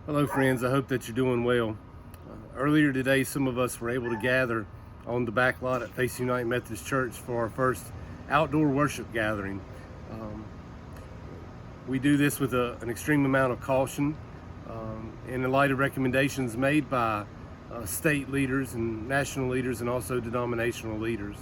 Hello friends, I hope that you're doing well. Earlier today, some of us were able to gather on the back lot at Faison United Methodist Church for our first outdoor worship gathering. Um, we do this with an extreme amount of caution in light of recommendations made by state leaders and national leaders and also denominational leaders.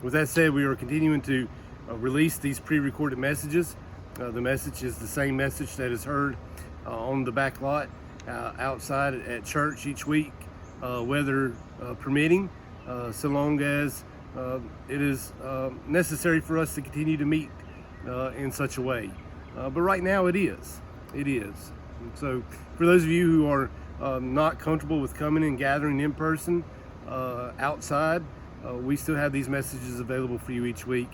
With that said, we are continuing to release these pre-recorded messages. The message is the same message that is heard on the back lot outside at church each week, weather permitting, so long as it is necessary for us to continue to meet in such a way. But right now it is. And so for those of you who are not comfortable with coming and gathering in person outside, we still have these messages available for you each week.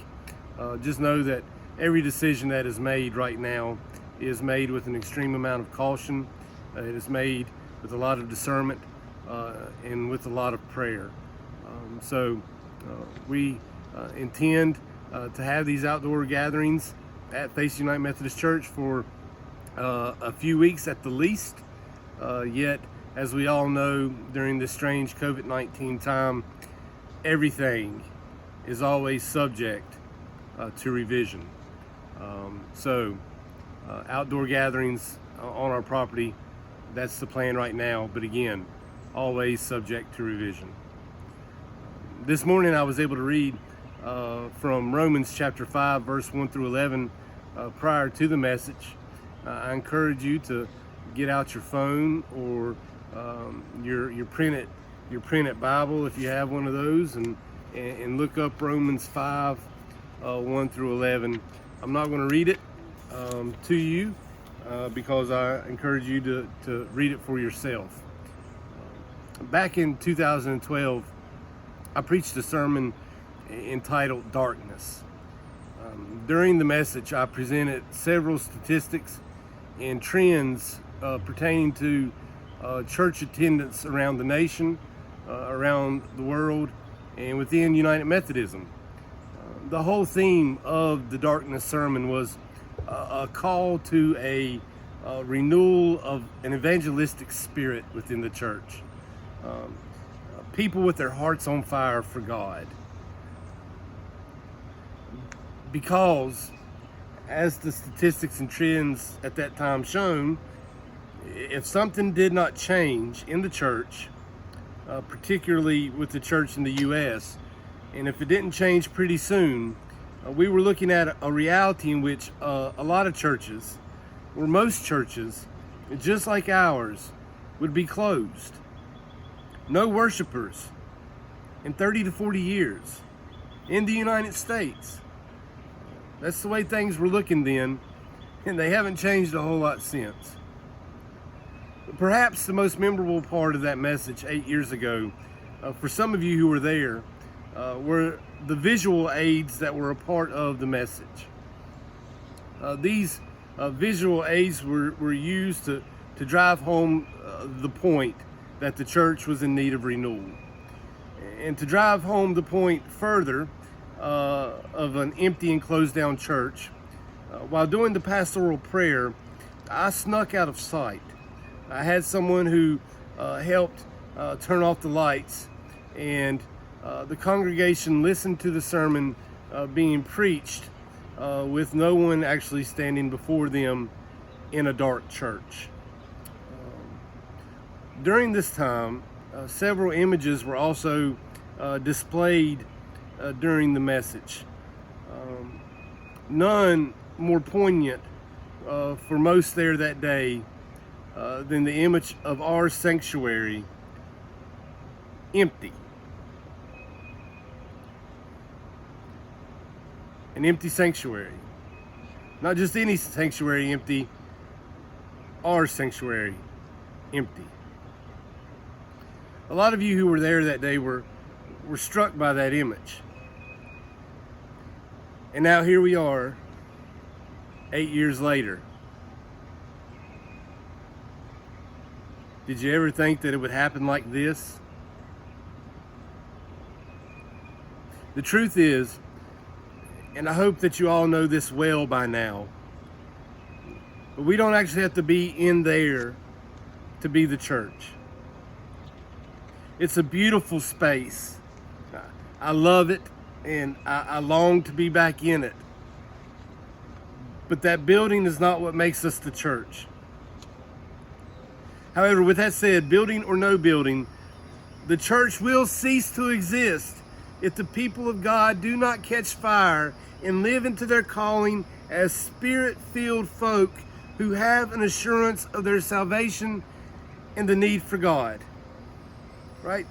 Just know that every decision that is made right now is made with an extreme amount of caution. It is made with a lot of discernment and with a lot of prayer. We intend to have these outdoor gatherings at Faison United Methodist Church for a few weeks at the least. Yet, as we all know, during this strange COVID-19 time, everything is always subject to revision. Outdoor gatherings on our property, that's the plan right now, but again, always subject to revision. This morning I was able to read from Romans chapter 5 verse 1 through 11 prior to the message. I encourage you to get out your phone or your printed Bible if you have one of those and look up Romans 5 1 through 11. I'm not going to read it to you because I encourage you to read it for yourself. Back in 2012, I preached a sermon entitled Darkness. During the message, I presented several statistics and trends pertaining to church attendance around the nation, around the world, and within United Methodism. The whole theme of the Darkness sermon was a call to a renewal of an evangelistic spirit within the church. People with their hearts on fire for God. Because, as the statistics and trends at that time shown, if something did not change in the church, particularly with the church in the U.S., and if it didn't change pretty soon, we were looking at a reality in which a lot of churches, or most churches, just like ours, would be closed. No worshipers in 30 to 40 years in the United States. That's the way things were looking then, and they haven't changed a whole lot since. Perhaps the most memorable part of that message 8 years ago, for some of you who were there, were the visual aids that were a part of the message. These visual aids were used to drive home the point that the church was in need of renewal. And to drive home the point further of an empty and closed down church, while doing the pastoral prayer, I snuck out of sight. I had someone who helped turn off the lights, and the congregation listened to the sermon being preached with no one actually standing before them in a dark church. During this time, several images were also displayed during the message. None more poignant for most there that day than the image of our sanctuary empty. An empty sanctuary. Not just any sanctuary empty, our sanctuary empty. A lot of you who were there that day were struck by that image. And now here we are, 8 years later. Did you ever think that it would happen like this? The truth is, and I hope that you all know this well by now, But we don't actually have to be in there to be the church. It's a beautiful space. I love it, and I long to be back in it. But that building is not what makes us the church. However, with that said, building or no building, the church will cease to exist if the people of God do not catch fire and live into their calling as spirit-filled folk who have an assurance of their salvation and the need for God. Right?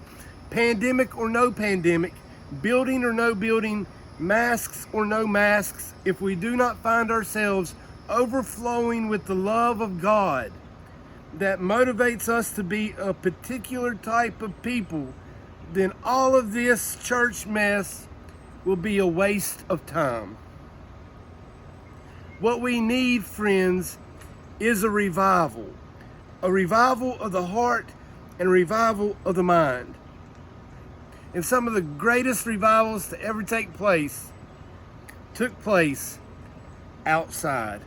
Pandemic or no pandemic, building or no building, masks or no masks, if we do not find ourselves overflowing with the love of God that motivates us to be a particular type of people, then all of this church mess will be a waste of time. What we need, friends, is a revival of the heart and a revival of the mind. And some of the greatest revivals to ever take place took place outside.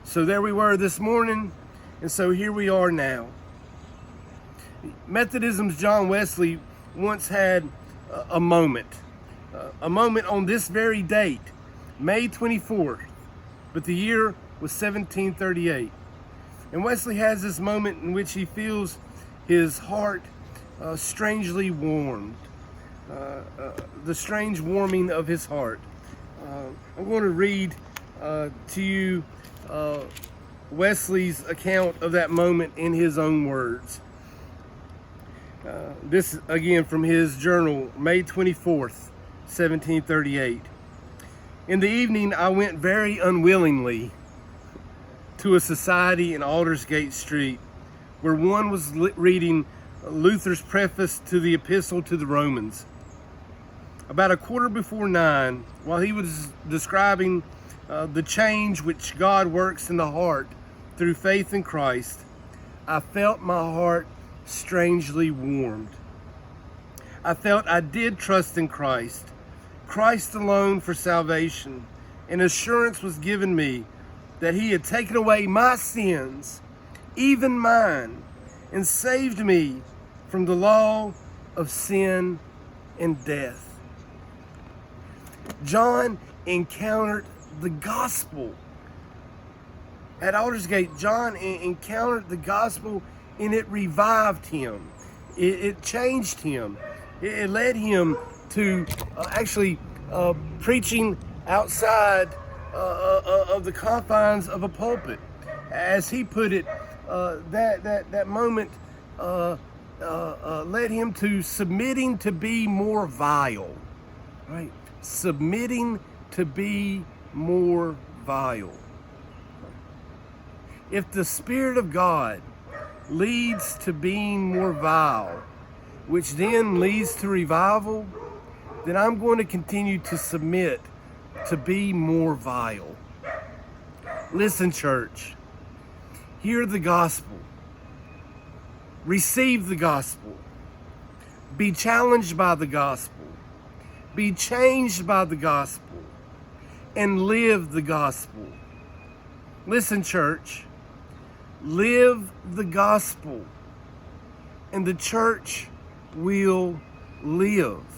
So there we were this morning, and so here we are now. Methodism's John Wesley once had a moment on this very date, May 24th, but the year was 1738. And Wesley has this moment in which he feels his heart strangely warmed, the strange warming of his heart. I'm going to read to you Wesley's account of that moment in his own words. This again from his journal, May 24th, 1738. In the evening, I went very unwillingly to a society in Aldersgate Street where one was reading Luther's preface to the Epistle to the Romans. About 9:15, while he was describing the change which God works in the heart through faith in Christ, I felt my heart strangely warmed. I felt I did trust in Christ alone for salvation, and assurance was given me that he had taken away my sins, even mine, and saved me from the law of sin and death. John encountered the gospel. At Aldersgate, John encountered the gospel, and it revived him. It changed him. It led him to actually preaching outside of the confines of a pulpit. As he put it, that moment led him to submitting to be more vile. Right? Submitting to be more vile. If the Spirit of God leads to being more vile, which then leads to revival, then I'm going to continue to submit to be more vile. Listen, church, hear the gospel. Receive the gospel. Be challenged by the gospel. Be changed by the gospel. And live the gospel. Listen, church, live the gospel, and the church will live.